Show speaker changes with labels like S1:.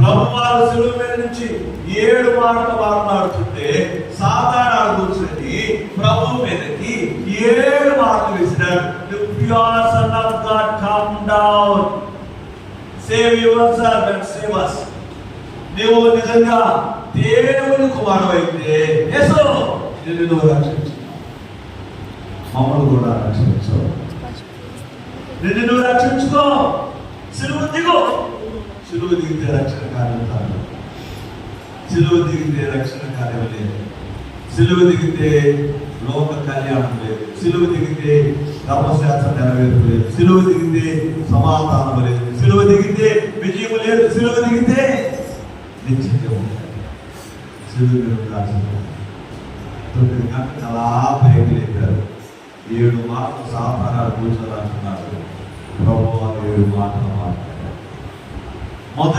S1: ప్రభువారు శిలువ మీద నుంచి 7 మాటలు మాట్లాడుతుంటే సాధారణ కూర్చొని ప్రభు మీదకి 7 మాటలు వేసినాడు. The pure Son of God, come down, save yourself and save us. నీవు నిజంగా దేవుని కుమారుడు అయితే యేసు నిన్ను నువ్వు రక్షించు, మమ్మల్ని కూడా రక్షించు, నిన్ను నువ్వు రక్షించుకో, సిలువ దిగు. సిలువ దిగితే రక్షణ కార్యం కాదు, సిలువ దిగితే రక్షణ కార్యం లేదు, సిలువ దిగితే లోక కళ్యాణం లేదు, సిలువ దిగితే ధర్మశాస్త్రం నెరవేర్పు లేదు, సిలువ దిగితే సమాధానం లేదు, సిలువ దిగితే విజయం లేదు, సిలువ దిగితే నిశ్చయం లేదు. సిలువ రాజు 9 గంటలకు అలా బ్రేక్ లేపారు. 7 మాటలు సాధారణ కూర్చోరాకున్నారు. ప్రభు 7 మాటలు